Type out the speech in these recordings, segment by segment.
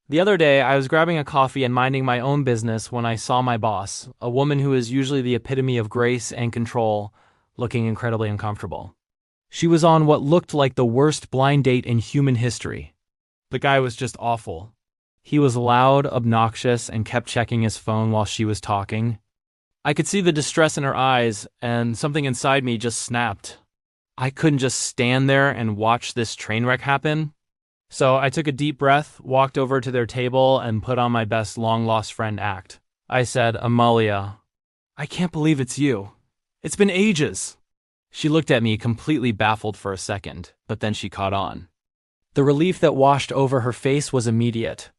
The other day, I was grabbing a coffee and minding my own business when I saw my boss, a woman who is usually the epitome of grace and control, looking incredibly uncomfortable. She was on what looked like the worst blind date in human history. The guy was just awful. He was loud, obnoxious, and kept checking his phone while she was talking. I could see the distress in her eyes, and something inside me just snapped. I couldn't just stand there and watch this train wreck happen. So I took a deep breath, walked over to their table, and put on my best long-lost friend act. I said, "Amalia, I can't believe it's you. It's been ages." She looked at me completely baffled for a second, but then she caught on. The relief that washed over her face was immediate.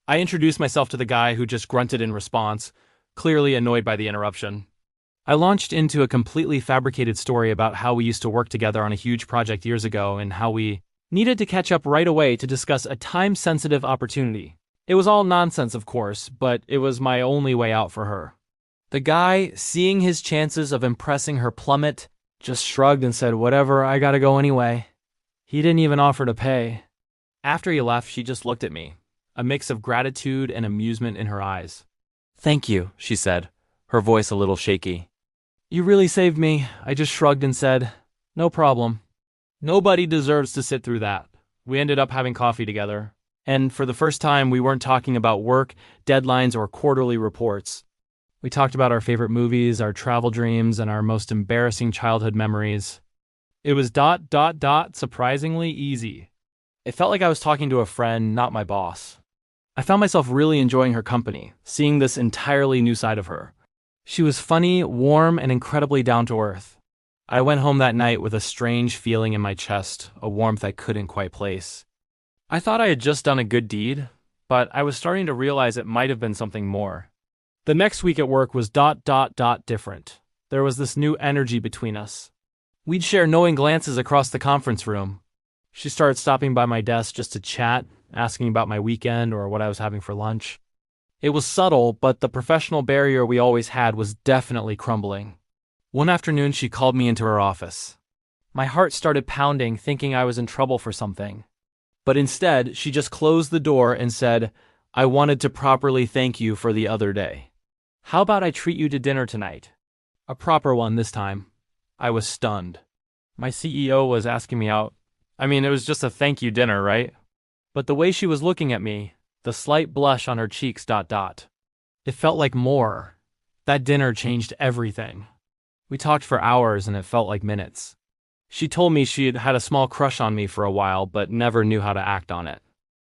I introduced myself to the guy who just grunted in response, clearly annoyed by the interruption. I launched into a completely fabricated story about how we used to work together on a huge project years ago and how we needed to catch up right away to discuss a time-sensitive opportunity. It was all nonsense, of course, but it was my only way out for her. The guy, seeing his chances of impressing her plummet, just shrugged and said, "Whatever, I gotta go anyway." He didn't even offer to pay. After he left, she just looked at me, a mix of gratitude and amusement in her eyes. "Thank you," she said, her voice a little shaky. "You really saved me." I just shrugged and said, "No problem." Nobody deserves to sit through that. We ended up having coffee together, and for the first time, we weren't talking about work, deadlines, or quarterly reports. We talked about our favorite movies, our travel dreams, and our most embarrassing childhood memories. It was surprisingly easy. It felt like I was talking to a friend, not my boss. I found myself really enjoying her company, seeing this entirely new side of her. She was funny, warm, and incredibly down to earth. I went home that night with a strange feeling in my chest, a warmth I couldn't quite place. I thought I had just done a good deed, but I was starting to realize it might have been something more. The next week at work was different. There was this new energy between us. We'd share knowing glances across the conference room. She started stopping by my desk just to chat, asking about my weekend or what I was having for lunch. It was subtle, but the professional barrier we always had was definitely crumbling. One afternoon, she called me into her office. My heart started pounding, thinking I was in trouble for something. But instead, she just closed the door and said, "I wanted to properly thank you for the other day. How about I treat you to dinner tonight?" A proper one this time. I was stunned. My CEO was asking me out. I mean, it was just a thank you dinner, right? But the way she was looking at me, the slight blush on her cheeks, it felt like more. That dinner changed everything. We talked for hours and it felt like minutes. She told me she had had a small crush on me for a while, but never knew how to act on it.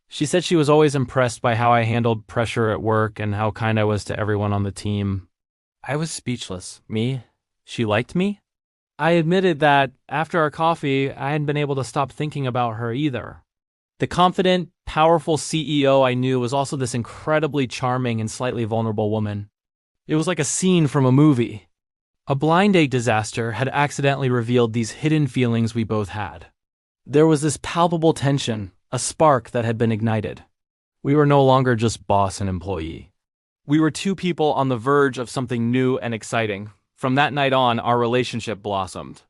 She said she was always impressed by how I handled pressure at work and how kind I was to everyone on the team. I was speechless. Me? She liked me? I admitted that after our coffee, I hadn't been able to stop thinking about her either. The confident, powerful CEO I knew was also this incredibly charming and slightly vulnerable woman. It was like a scene from a movie. A blind date disaster had accidentally revealed these hidden feelings we both had. There was this palpable tension, a spark that had been ignited. We were no longer just boss and employee. We were two people on the verge of something new and exciting. From that night on, our relationship blossomed.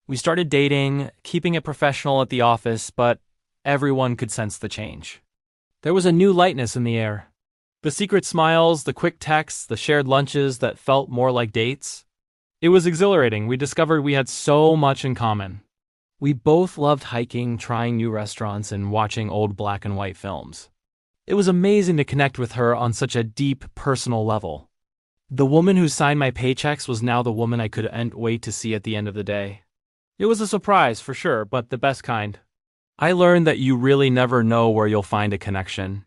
We started dating, keeping it professional at the office, but everyone could sense the change. There was a new lightness in the air. The secret smiles, the quick texts, the shared lunches that felt more like dates. It was exhilarating. We discovered we had so much in common. We both loved hiking, trying new restaurants, and watching old black and white films. It was amazing to connect with her on such a deep, personal level. The woman who signed my paychecks was now the woman I couldn't wait to see at the end of the day. It was a surprise, for sure, but the best kind. I learned that you really never know where you'll find a connection.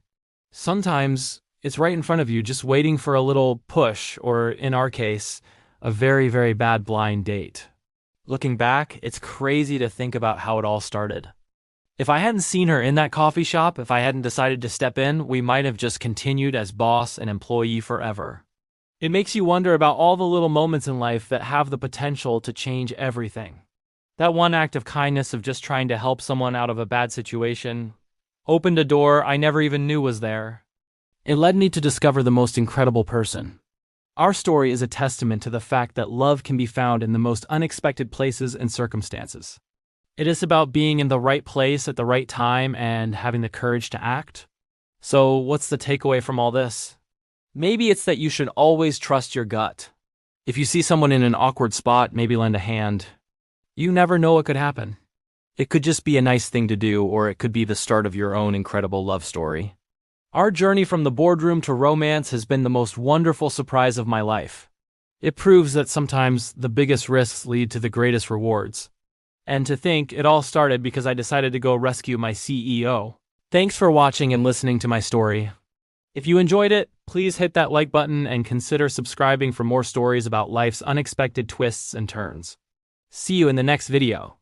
Sometimes it's right in front of you, just waiting for a little push, or in our case, a very, very bad blind date. Looking back, it's crazy to think about how it all started. If I hadn't seen her in that coffee shop, if I hadn't decided to step in, we might have just continued as boss and employee forever. It makes you wonder about all the little moments in life that have the potential to change everything. That one act of kindness of just trying to help someone out of a bad situation opened a door I never even knew was there. It led me to discover the most incredible person. Our story is a testament to the fact that love can be found in the most unexpected places and circumstances. It is about being in the right place at the right time and having the courage to act. So, what's the takeaway from all this? Maybe it's that you should always trust your gut. If you see someone in an awkward spot, maybe lend a hand. You never know what could happen. It could just be a nice thing to do, or it could be the start of your own incredible love story. Our journey from the boardroom to romance has been the most wonderful surprise of my life. It proves that sometimes the biggest risks lead to the greatest rewards. And to think, it all started because I decided to go rescue my CEO. Thanks for watching and listening to my story. If you enjoyed it, please hit that like button and consider subscribing for more stories about life's unexpected twists and turns. See you in the next video.